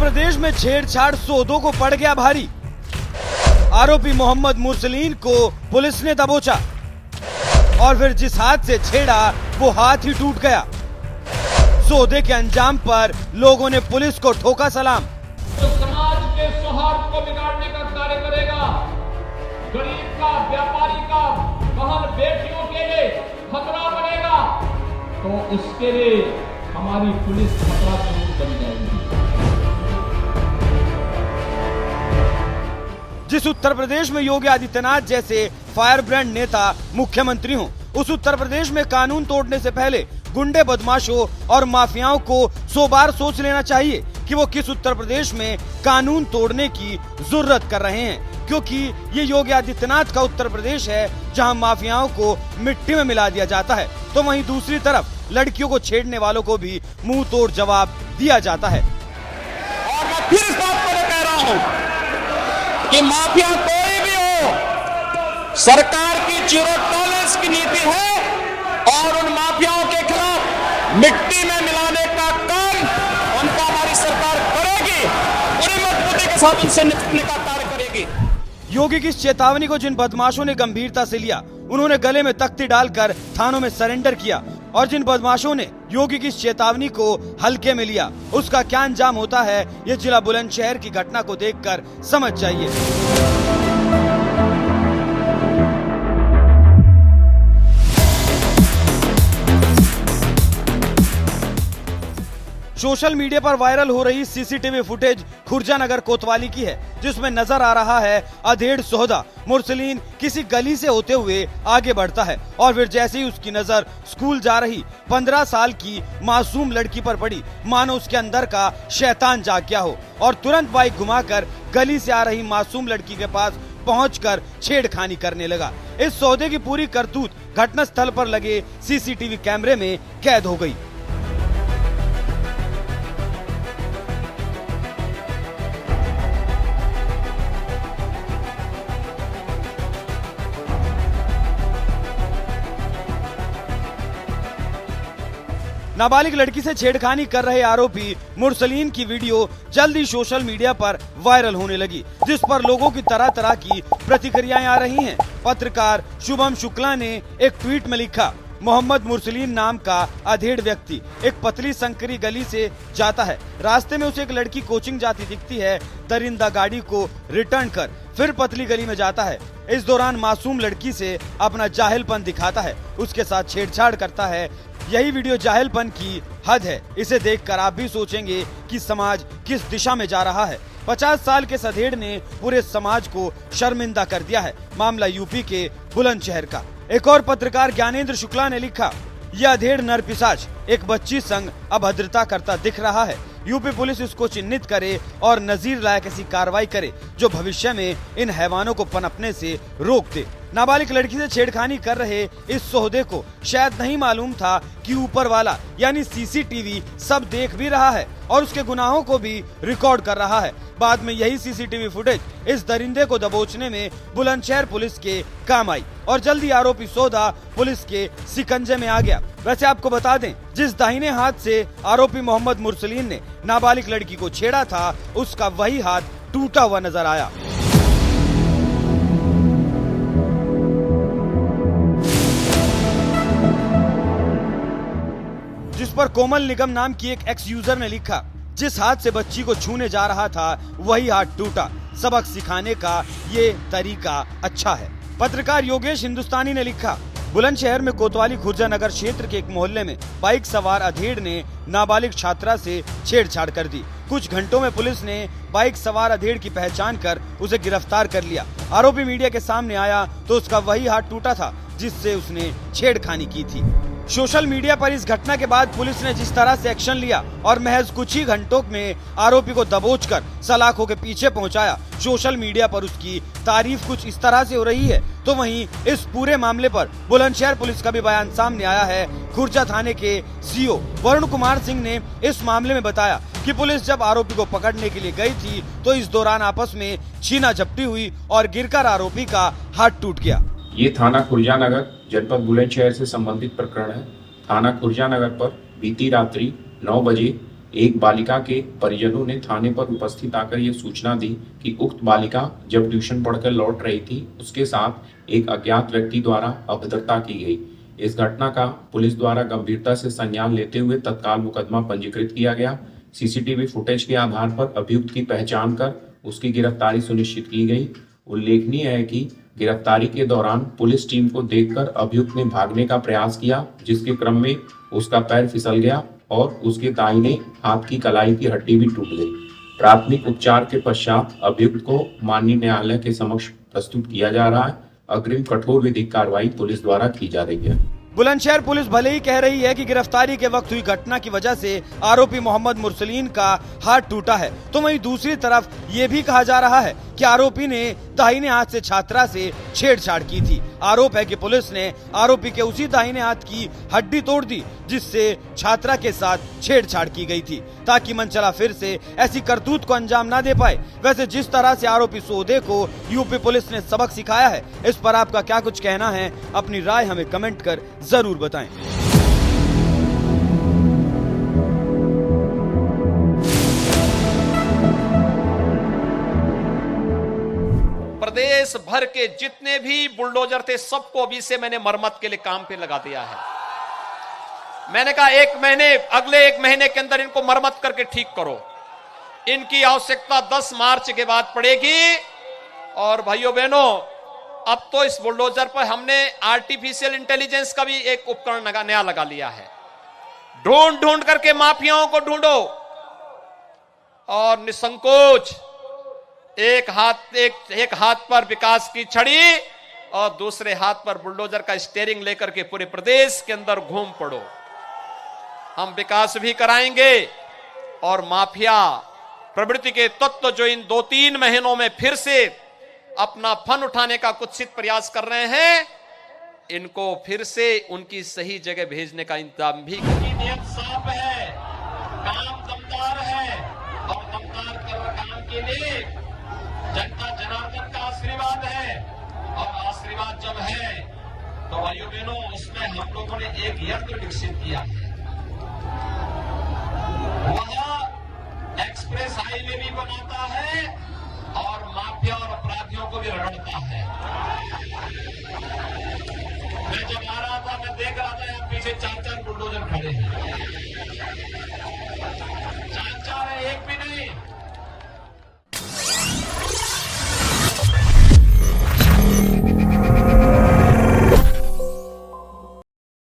प्रदेश में छेड़छाड़ सौदों को पड़ गया भारी। आरोपी मोहम्मद मुरसलीन को पुलिस ने दबोचा और फिर जिस हाथ से छेड़ा वो हाथ ही टूट गया। सौदे के अंजाम पर लोगों ने पुलिस को ठोका सलाम। तो समाज के सौहार्द को बिगाड़ने का कार्य करेगा, गरीब का, व्यापारी का, बहन बेटियों के लिए खतरा बनेगा, तो उसके लिए हमारी पुलिस खतरा जरूर बन जाएगी। जिस उत्तर प्रदेश में योगी आदित्यनाथ जैसे फायर ब्रांड नेता मुख्यमंत्री हों, उस उत्तर प्रदेश में कानून तोड़ने से पहले गुंडे, बदमाशों और माफियाओं को 100 बार सोच लेना चाहिए कि वो किस उत्तर प्रदेश में कानून तोड़ने की जुर्रत कर रहे हैं, क्योंकि ये योगी आदित्यनाथ का उत्तर प्रदेश है जहां माफियाओं को मिट्टी में मिला दिया जाता है, तो वहीं दूसरी तरफ लड़कियों को छेड़ने वालों को भी मुंह तोड़ जवाब दिया जाता है। और मैं फिर इस बात को कह रहा हूं कि माफिया कोई भी हो, सरकार की जीरो टॉलरेंस की नीति है और उन माफियाओं के खिलाफ मिट्टी में मिलाने का काम उनका हमारी सरकार करेगी, पूरी मजबूती के साथ उनसे निपटने का कार्य करेगी। योगी की इस चेतावनी को जिन बदमाशों ने गंभीरता से लिया, उन्होंने गले में तख्ती डालकर थानों में सरेंडर किया, और जिन बदमाशों ने योगी की इस चेतावनी को हल्के में लिया, उसका क्या अंजाम होता है ये जिला बुलंदशहर की घटना को देखकर समझ जाइए। सोशल मीडिया पर वायरल हो रही सीसीटीवी फुटेज खुर्जा नगर कोतवाली की है, जिसमें नजर आ रहा है अधेड़ सौदा मुरसलीन किसी गली से होते हुए आगे बढ़ता है और फिर जैसे ही उसकी नजर स्कूल जा रही 15 साल की मासूम लड़की पर पड़ी, मानो उसके अंदर का शैतान जाग गया हो और तुरंत बाइक घुमाकर गली से आ रही मासूम लड़की के पास पहुंचकर छेड़खानी करने लगा। इस सौदे की पूरी करतूत घटनास्थल पर लगे सीसीटीवी कैमरे में कैद हो गई। नाबालिग लड़की से छेड़खानी कर रहे आरोपी मुरसलीन की वीडियो जल्द ही सोशल मीडिया पर वायरल होने लगी, जिस पर लोगों की तरह तरह की प्रतिक्रियाएं आ रही हैं। पत्रकार शुभम शुक्ला ने एक ट्वीट में लिखा, मोहम्मद मुरसलीन नाम का अधेड़ व्यक्ति एक पतली संकरी गली से जाता है। रास्ते में उसे एक लड़की कोचिंग जाती दिखती है। दरिंदा गाड़ी को रिटर्न कर फिर पतली गली में जाता है। इस दौरान मासूम लड़की से अपना जाहिलपन दिखाता है, उसके साथ छेड़छाड़ करता है। यही वीडियो जाहिलपन की हद है। इसे देखकर आप भी सोचेंगे कि समाज किस दिशा में जा रहा है। 50 साल के सधेड़ ने पूरे समाज को शर्मिंदा कर दिया है। मामला यूपी के बुलंदशहर का। एक और पत्रकार ज्ञानेंद्र शुक्ला ने लिखा, यह अधेड़ नरपिशाच एक बच्ची संग अभद्रता करता दिख रहा है। यूपी पुलिस इसको चिन्हित करे और नजीर लायक ऐसी कार्रवाई करे जो भविष्य में इन हैवानों को पनपने से रोक दे। नाबालिग लड़की से छेड़खानी कर रहे इस सौदे को शायद नहीं मालूम था कि ऊपर वाला यानी सीसीटीवी सब देख भी रहा है और उसके गुनाहों को भी रिकॉर्ड कर रहा है। बाद में यही सीसीटीवी फुटेज इस दरिंदे को दबोचने में बुलंदशहर पुलिस के काम आई और जल्दी आरोपी सौदा पुलिस के शिकंजे में आ गया। वैसे आपको बता दें, जिस दाहिने हाथ से आरोपी मोहम्मद मुरसलीन ने नाबालिग लड़की को छेड़ा था, उसका वही हाथ टूटा हुआ नजर आया। जिस पर कोमल निगम नाम की एक एक्स यूजर ने लिखा, जिस हाथ से बच्ची को छूने जा रहा था वही हाथ टूटा। सबक सिखाने का ये तरीका अच्छा है। पत्रकार योगेश हिंदुस्तानी ने लिखा, बुलंदशहर में कोतवाली खुर्जा नगर क्षेत्र के एक मोहल्ले में बाइक सवार अधेड़ ने नाबालिग छात्रा से छेड़छाड़ कर दी। कुछ घंटों में पुलिस ने बाइक सवार अधेड़ की पहचान कर उसे गिरफ्तार कर लिया। आरोपी मीडिया के सामने आया तो उसका वही हाथ टूटा था जिससे उसने छेड़खानी की थी। सोशल मीडिया पर इस घटना के बाद पुलिस ने जिस तरह से एक्शन लिया और महज कुछ ही घंटों में आरोपी को दबोचकर सलाखों के पीछे पहुंचाया, सोशल मीडिया पर उसकी तारीफ कुछ इस तरह से हो रही है। तो वहीं इस पूरे मामले पर बुलंदशहर पुलिस का भी बयान सामने आया है। खुर्जा थाने के सीओ वरुण कुमार सिंह ने इस मामले में बताया कि पुलिस जब आरोपी को पकड़ने के लिए गई थी तो इस दौरान आपस में छीना झपटी हुई और गिरकर आरोपी का हाथ टूट गया। ये थाना खुर्जा नगर जनपद बुलंदशहर से संबंधित प्रकरण है। थाना खुर्जा नगर पर बीती रात्रि 9 बजे एक बालिका के परिजनों ने थाने पर उपस्थित आकर ये सूचना दी कि उक्त बालिका जब ट्यूशन पढ़कर लौट रही थी, उसके साथ एक अज्ञात व्यक्ति द्वारा अभद्रता की गई। इस घटना का पुलिस द्वारा गंभीरता से संज्ञान लेते हुए तत्काल मुकदमा पंजीकृत किया गया। सीसीटीवी फुटेज के आधार पर अभियुक्त की पहचान कर उसकी गिरफ्तारी सुनिश्चित की गई। उल्लेखनीय है कि गिरफ्तारी के दौरान पुलिस टीम को देखकर अभियुक्त ने भागने का प्रयास किया, जिसके क्रम में उसका पैर फिसल गया और उसके दाहिने हाथ की कलाई की हड्डी भी टूट गई। प्राथमिक उपचार के पश्चात अभियुक्त को माननीय न्यायालय के समक्ष प्रस्तुत किया जा रहा है। अग्रिम कठोर विधिक कार्रवाई पुलिस द्वारा की जा रही है। बुलंदशहर पुलिस भले ही कह रही है कि गिरफ्तारी के वक्त हुई घटना की वजह से आरोपी मोहम्मद मुरसलीन का हाथ टूटा है, तो वहीं दूसरी तरफ ये भी कहा जा रहा है कि आरोपी ने दाहिने हाथ से छात्रा से छेड़छाड़ की थी। आरोप है कि पुलिस ने आरोपी के उसी दाहिने हाथ की हड्डी तोड़ दी जिससे छात्रा के साथ छेड़छाड़ की गई थी, ताकि मनचला फिर से ऐसी करतूत को अंजाम ना दे पाए। वैसे जिस तरह से आरोपी सौदे को यूपी पुलिस ने सबक सिखाया है, इस पर आपका क्या कुछ कहना है? अपनी राय हमें कमेंट कर जरूर बताएं। प्रदेश भर के जितने भी बुलडोजर थे सबको अभी से मैंने मरम्मत के लिए काम पे लगा दिया है। मैंने कहा अगले एक महीने के अंदर इनको मरम्मत करके ठीक करो। इनकी आवश्यकता 10 मार्च के बाद पड़ेगी। और भाइयों बहनों, अब तो इस बुलडोजर पर हमने आर्टिफिशियल इंटेलिजेंस का भी एक उपकरण नया लगा लिया है। ढूंढ ढूंढ करके माफियाओं को ढूंढो और निसंकोच एक हाथ पर विकास की छड़ी और दूसरे हाथ पर बुलडोजर का स्टीयरिंग लेकर के पूरे प्रदेश के अंदर घूम पड़ो। हम विकास भी कराएंगे और माफिया प्रवृत्ति के तत्व जो इन 2-3 महीनों में फिर से अपना फन उठाने का कुत्सित प्रयास कर रहे हैं, इनको फिर से उनकी सही जगह भेजने का इंतजाम भी करेंगे। नियत साफ है, काम दमदार है और दमदार काम के लिए जनता जनार्दन का आशीर्वाद है। और आशीर्वाद जब है तो भाइयों बहनों, उसमें हम लोगों ने एक यंत्र विकसित किया है। वह एक्सप्रेस हाईवे भी बनाता है और माफिया और अपराधियों को भी रगड़ता है। मैं जब आ रहा था, मैं देख रहा था यहाँ पीछे 4-4 बुलडोजर खड़े हैं।